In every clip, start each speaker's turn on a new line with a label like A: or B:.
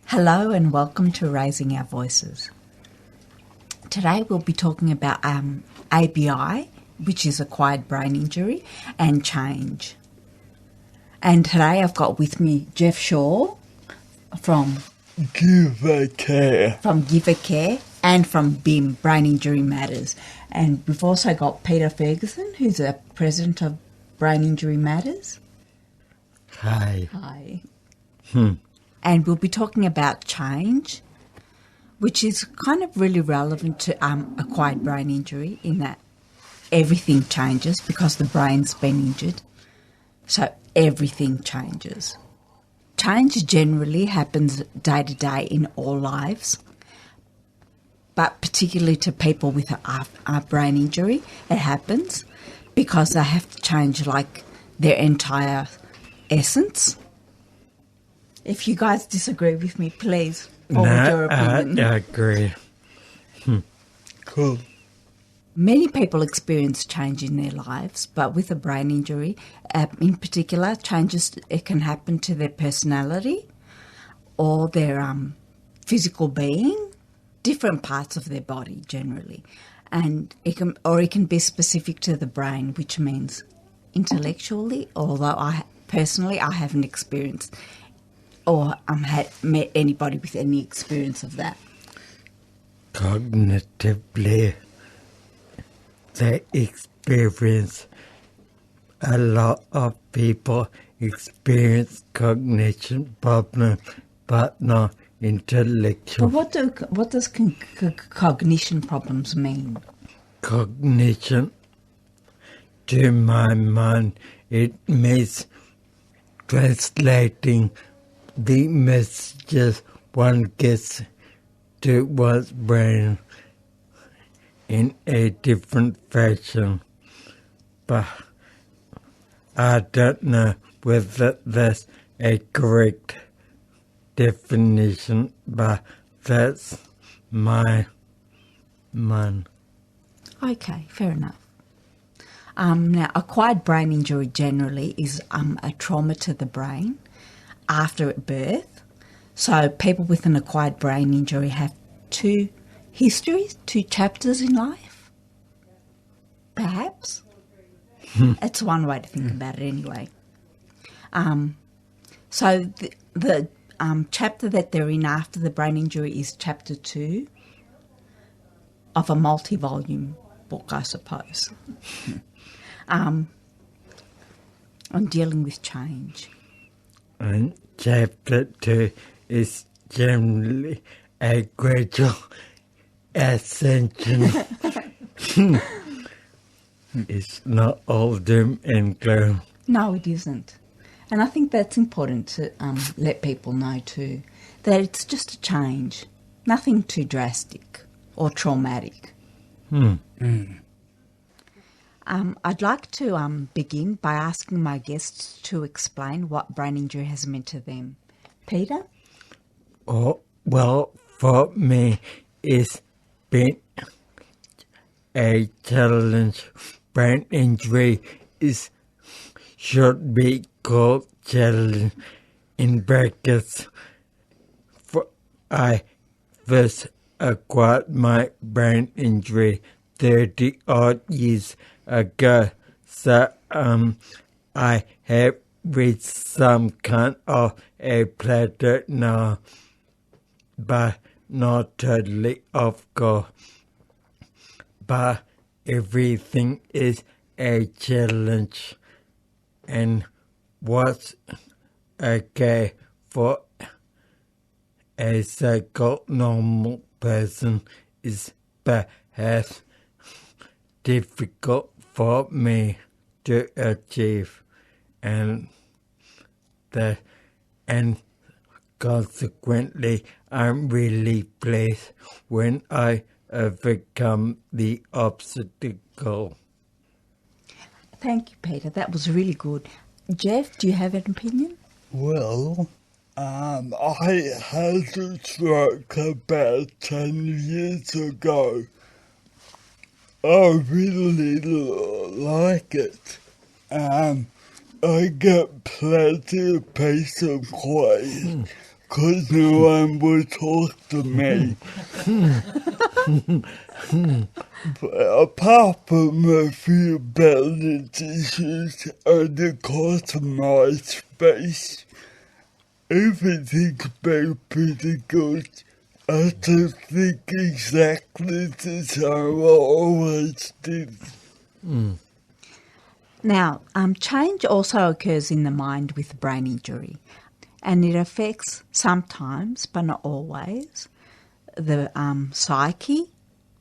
A: Hello and welcome to Raising Our Voices. Today we'll be talking about ABI, which is acquired brain injury, and change. And today I've got with me Jeff Shaw from
B: Give a Care
A: and from BIM, Brain Injury Matters. And we've also got Peta Ferguson, who's the president of Brain Injury Matters.
B: Hi.
A: Hi. And we'll be talking about change, which is kind of really relevant to acquired brain injury in that everything changes because the brain's been injured. So everything changes. Change generally happens day to day in all lives, but particularly to people with a brain injury, it happens because they have to change like their entire essence. If you guys disagree with me, please forward your opinion.
B: I agree. Cool.
A: Many people experience change in their lives, but with a brain injury, in particular, changes it can happen to their personality or their physical being, different parts of their body generally, and it can be specific to the brain, which means intellectually. Although I haven't experienced or met anybody with any experience of that.
B: Cognitively, they experience, a lot of people experience cognition problems, but not intellectual.
A: But what does cognition problems mean?
B: Cognition, to my mind, it means translating the messages one gets to one's brain in a different fashion. But I don't know whether that's a correct definition, but that's my mind.
A: Okay, fair enough. Now, acquired brain injury generally is a trauma to the brain after birth. So people with an acquired brain injury have two histories, two chapters in life, perhaps. It's one way to think about it anyway. So the chapter that they're in after the brain injury is chapter 2 of a multi-volume book, I suppose. On dealing with change.
B: And chapter 2 is generally a gradual ascension. It's not all doom and gloom.
A: No, it isn't. And I think that's important to let people know too, that it's just a change, nothing too drastic or traumatic. I'd like to begin by asking my guests to explain what brain injury has meant to them. Peter?
B: Oh, well, for me, it's been a challenge. Brain injury should be called challenge in brackets. I first acquired my brain injury 30-odd years ago, so I have reached some kind of a plateau now, but not totally, of course. But everything is a challenge, and what's okay for a so-called normal person is perhaps difficult for me to achieve, and consequently I'm really pleased when I overcome the obstacle.
A: Thank you, Peter. That was really good. Jeff, do you have an opinion?
C: Well, I had a stroke about 10 years ago. I really like it. I get plenty of peace and quiet because no one would talk to me. But apart from a few balance issues and the cost of my space, everything's been pretty good. I just think exactly the same I always did.
A: Now, change also occurs in the mind with brain injury, and it affects sometimes, but not always, the psyche,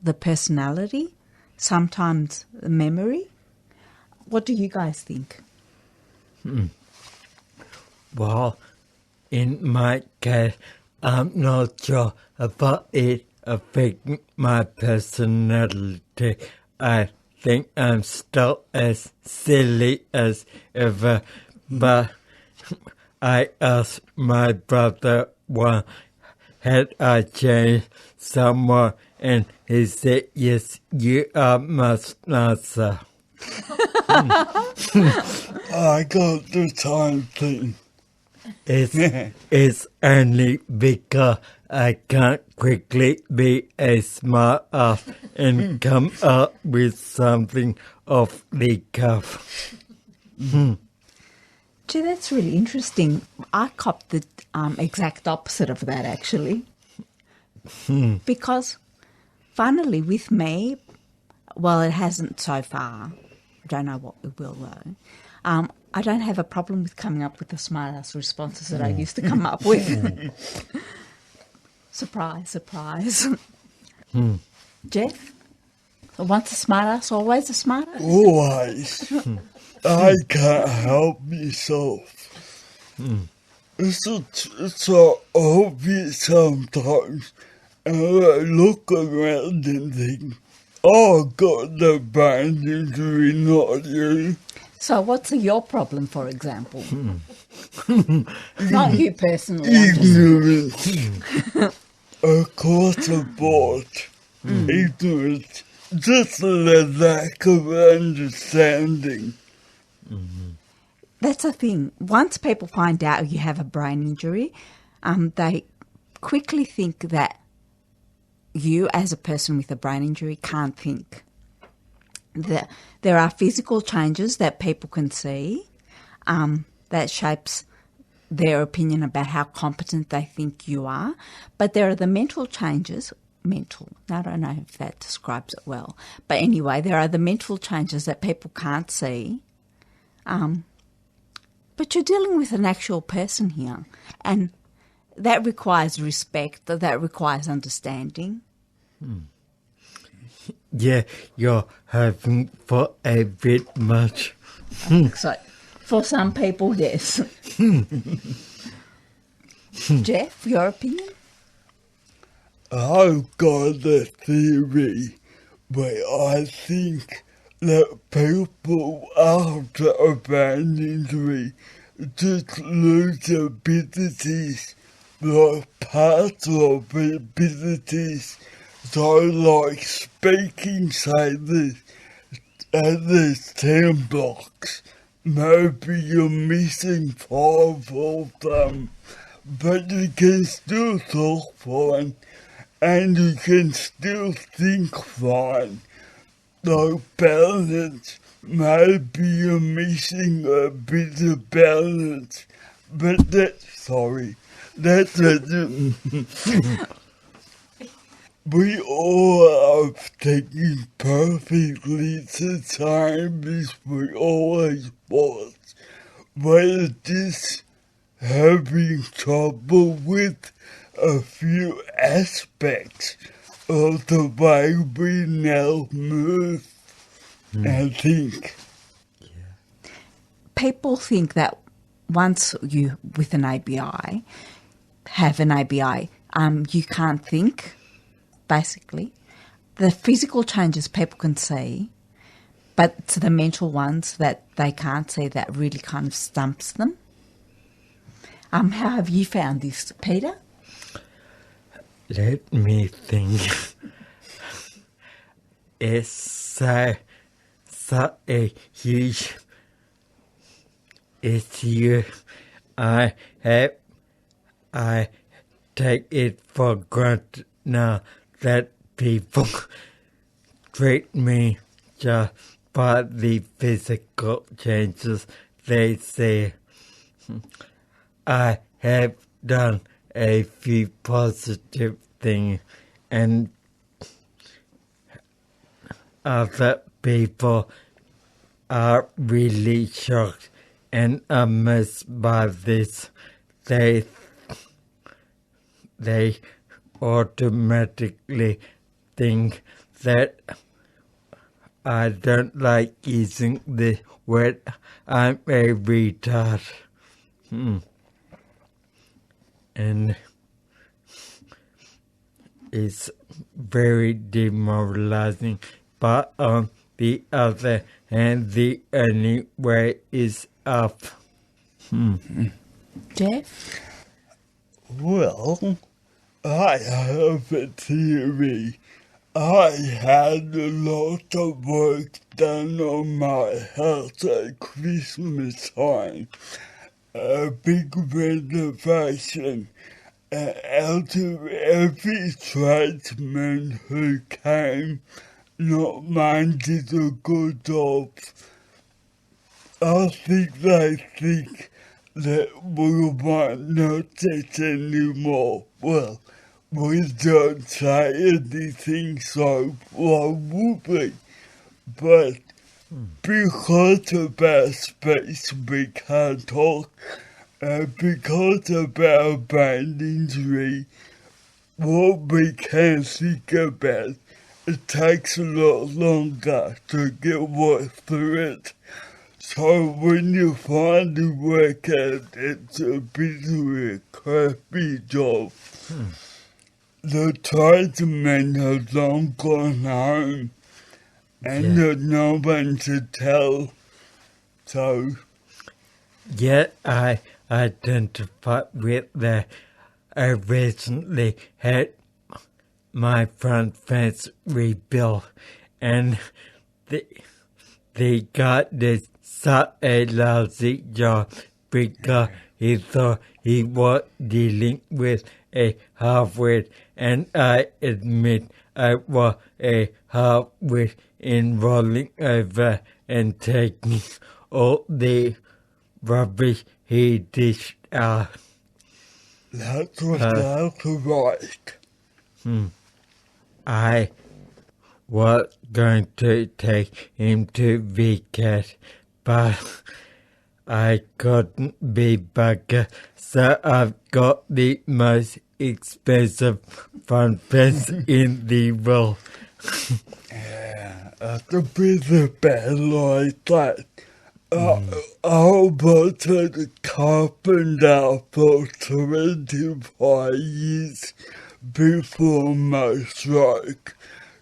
A: the personality, sometimes the memory. What do you guys think?
B: Well, in my case, I'm not sure about it affecting my personality. I think I'm still as silly as ever, but I asked my brother one, had I changed somewhere, and he said, yes, you are much nicer.
C: I got the time thing.
B: It's only because I can't quickly be a smart ass and come up with something off the cuff.
A: Gee, that's really interesting. I copped the exact opposite of that, actually. Because, funnily, with me, well, it hasn't so far. I don't know what it will, though. I don't have a problem with coming up with the smart-ass responses that I used to come up with. Surprise, surprise. Jeff? Once a smart-ass, always a smart-ass?
C: Always. I can't help myself. It's so obvious sometimes. And I look around and think, oh, I've got the brain injury, not you.
A: So what's your problem, for example? Not you personally.
C: Ignorance. Across the board. Ignorance. Just the lack of understanding.
A: That's the thing. Once people find out you have a brain injury, they quickly think that you, as a person with a brain injury, can't think. There are physical changes that people can see that shapes their opinion about how competent they think you are. But there are the mental changes, I don't know if that describes it well. But anyway, there are the mental changes that people can't see. But you're dealing with an actual person here. And that requires respect, that requires understanding.
B: Yeah, you're hoping for a bit much.
A: So, for some people, yes. Jeff, your opinion?
C: I've got a theory where I think that people after a brain injury just lose abilities, like parts of abilities. So like speaking, say there's 10 blocks, maybe you're missing 5 of them, but you can still talk fine, and you can still think fine. Like balance, maybe you're missing a bit of balance, but that's we all have taken perfectly the time as we always was. We're just having trouble with a few aspects of the way we now move and think.
A: People think that once you, with an ABI, have an ABI, you can't think, basically. The physical changes people can see, but it's the mental ones that they can't see that really kind of stumps them. How have you found this, Peter?
B: Let me think. It's such a huge issue. I take it for granted now that people treat me just by the physical changes they see. I have done a few positive things, and other people are really shocked and amazed by this. They automatically think that I don't like using the word I'm a retard. And it's very demoralizing. But on the other hand, the only way is up.
A: Jeff?
C: Well, I have a theory. I had a lot of work done on my house at Christmas time. A big renovation. Out of every tradesman who came, not mine did a good job. I think they think that we might not it anymore. Well, we don't say anything, so why would we? But because of our space we can't talk, and because of our brain injury, what we can think about, it takes a lot longer to get work through it. So when you finally work out it's a bit of a crappy job, the tradesmen have long gone home and there's no one to tell. So
B: Yet I identify with that. I recently had my front fence rebuilt, and the guy did such a lousy job because he thought he was dealing with a half-wit, and I admit I was a half-wit in rolling over and taking all the rubbish he dished out.
C: that's without right.
B: I was going to take him to VCAT, but I couldn't be bugger, so I've got the most expensive front fence in the world.
C: That's a bit of bad like that. I worked at a carpenter for 25 years before my stroke,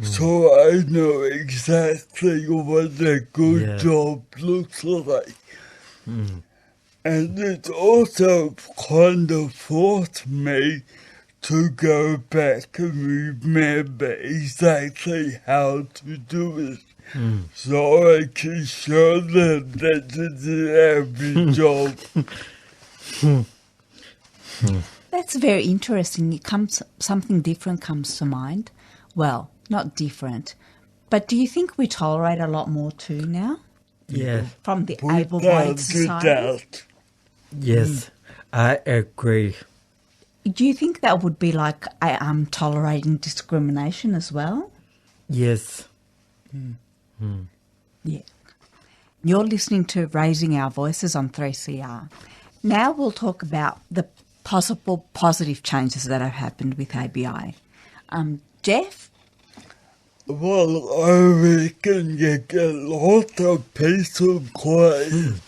C: so I know exactly what a good job looks like. And it also kind of forced me to go back and remember exactly how to do it. So I can show them that it's an average job.
A: That's very interesting. Something different comes to mind. Well, not different. But do you think we tolerate a lot more too now?
B: Yes.
A: From the able-bodied society?
B: Yes, I agree.
A: Do you think that would be like tolerating discrimination as well?
B: Yes.
A: Yeah. You're listening to Raising Our Voices on 3CR. Now we'll talk about the possible positive changes that have happened with ABI. Jeff?
C: Well, I reckon you get lots of peace and quiet.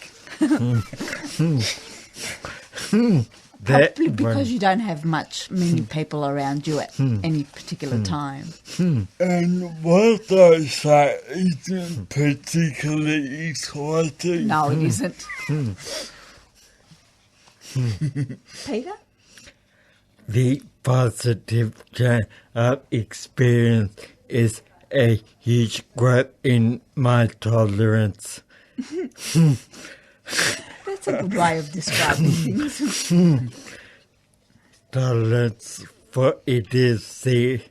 A: Probably because you don't have many people around you at any particular time.
C: And what I say isn't particularly exciting.
A: No, it isn't. Peter?
B: The positive change I've experienced is a huge growth in my tolerance.
A: That's a good way of describing things.
B: tolerance for idiocy.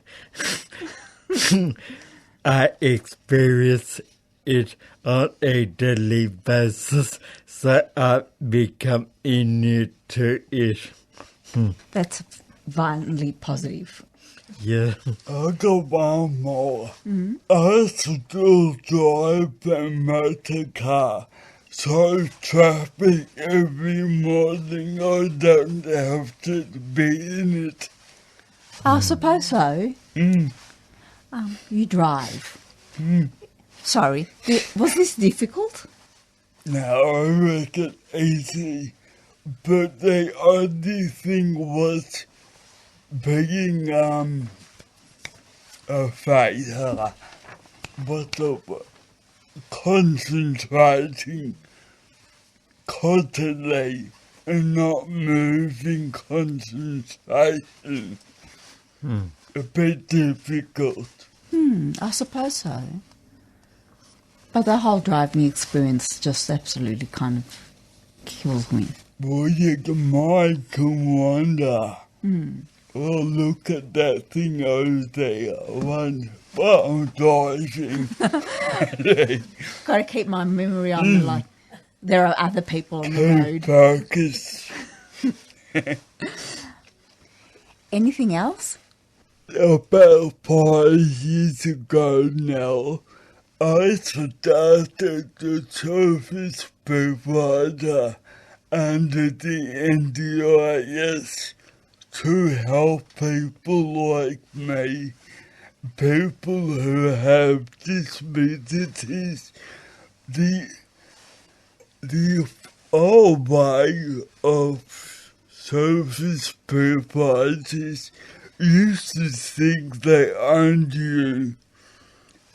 B: I experience it on a daily basis, so I become immune to it.
A: That's violently positive.
B: Yeah.
C: I got one more. I still drive a motor car, so traffic every morning I don't have to be in it.
A: I suppose so. You drive. Sorry, was this difficult?
C: Now I reckon easy, but the only thing was being afraid. What's the word? Concentrating constantly and not moving concentration. A bit difficult.
A: I suppose so. But the whole driving experience just absolutely kind of kills me.
C: Well, you might can wonder. Oh, look at that thing over there. I wonder what I'm driving.
A: Got to keep my memory on the, like, there are other people on the road.
C: Focus.
A: Anything else?
C: About 5 years ago now, I started the service provider under the NDIS to help people like me, people who have disabilities. The old way of service providers used to think they owned you.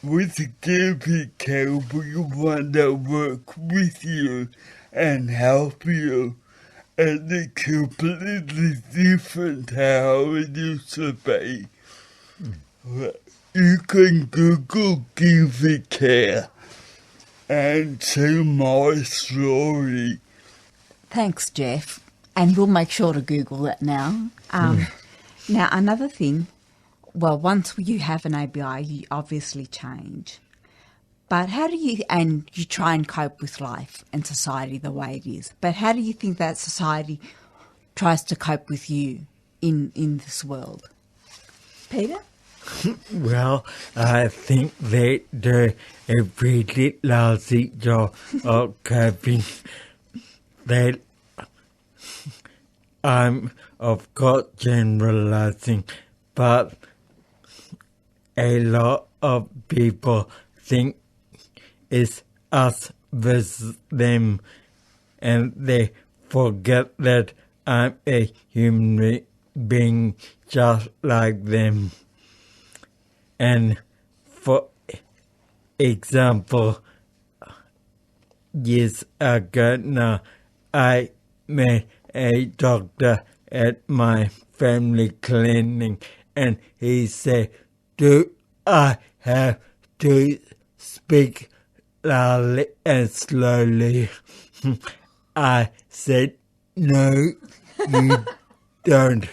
C: With Giving Care, we want to work with you and help you. And it's completely different how it used to be. You can Google Giving Care and see my story.
A: Thanks, Jeff. And we'll make sure to Google that now. Now, another thing, well, once you have an ABI, you obviously change. But how do you, and you try and cope with life and society the way it is, but how do you think that society tries to cope with you in this world? Peter?
B: Well, I think they do a really lousy job of coping. I'm, of course, generalizing, but a lot of people think it's us versus them, and they forget that I'm a human being just like them. And for example, years ago now, I met a doctor at my family clinic, and he said, "Do I have to speak loudly and slowly?" I said, "No, you don't."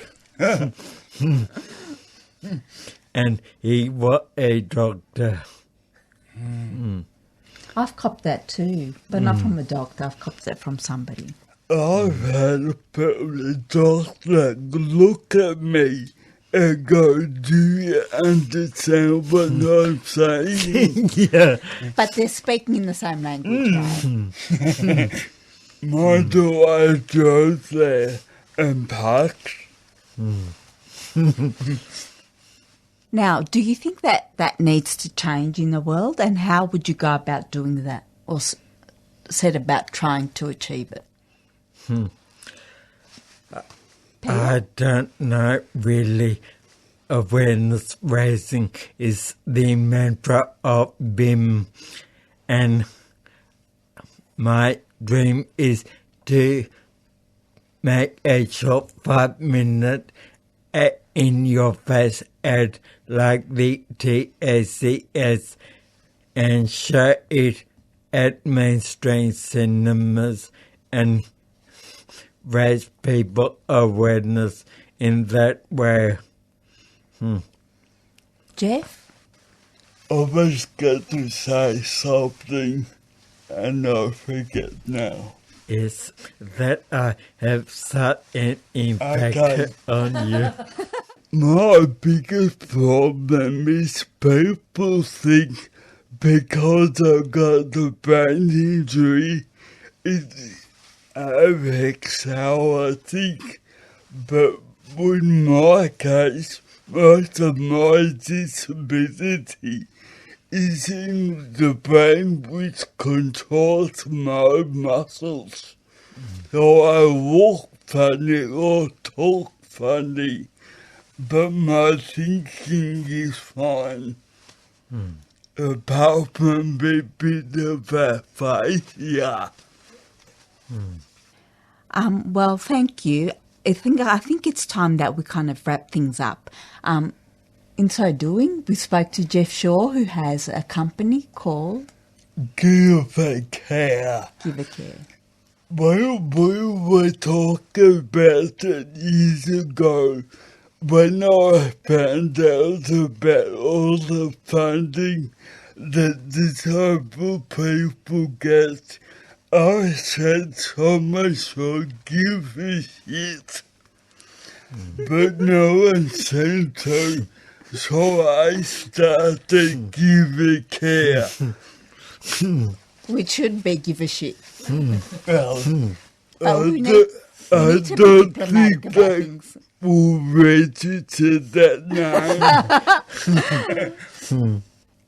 B: And he was a doctor.
A: I've copped that too, but not from a doctor. I've copped that from somebody.
C: I've had a doctor look at me and go, "Do you understand what I'm saying?"
B: Yeah.
A: But they're speaking in the same language, right?
C: My daughter drove there and parked.
A: Now, do you think that needs to change in the world, and how would you go about doing that, or set about trying to achieve it?
B: I don't know really. Awareness raising is the mantra of BIM, and my dream is to make a short 5-minute in-your-face ad like the TACS and show it at mainstream cinemas and raise people awareness in that way.
A: Jeff?
C: I was going to say something and I forget now.
B: Is that I have such an impact
C: Okay.
B: on you.
C: My biggest problem is people think because I got the brain injury, it affects how I think. But in my case, most of my disability is in the brain, which controls my muscles. So I walk funny or talk funny, but my thinking is fine. Apart from a bit of aphasia.
A: Well, thank you. I think it's time that we kind of wrap things up. In so doing, we spoke to Jeff Shaw, who has a company called
C: Give a care.
A: Give a Care.
C: Well, we were talking about it years ago when I found out about all the funding that disabled people get. I said someone should give a shit, but no one seemed to, so I started Give a Care.
A: Which should be Give a Shit.
C: Well,
A: But we
C: I
A: need
C: don't
A: to be diplomatic
C: think
A: about
C: that
A: things.
C: will register that name.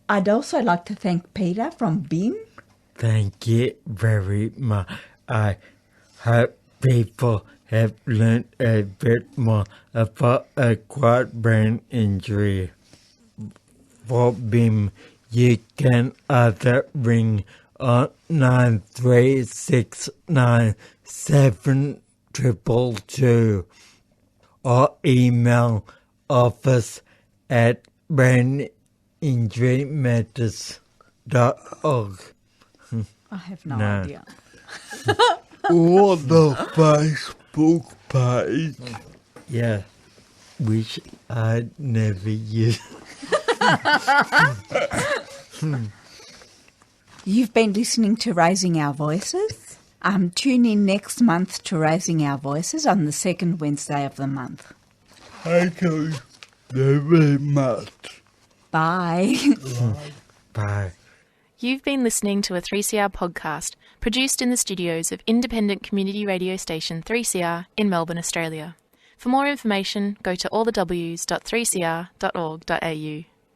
A: I'd also like to thank Peter from BIM.
B: Thank you very much. I hope people have learned a bit more about acquired brain injury. For BIM, you can either ring on 93697222 or email office@braininjurymatters.org.
A: I have no
B: No.
A: idea.
C: Or the Facebook page.
B: Yeah, which I never use.
A: You've been listening to Raising Our Voices. Tune in next month to Raising Our Voices on the second Wednesday of the month.
C: Thank you very much.
A: Bye.
B: Bye.
D: You've been listening to a 3CR podcast produced in the studios of independent community radio station 3CR in Melbourne, Australia. For more information, go to allthews.3cr.org.au.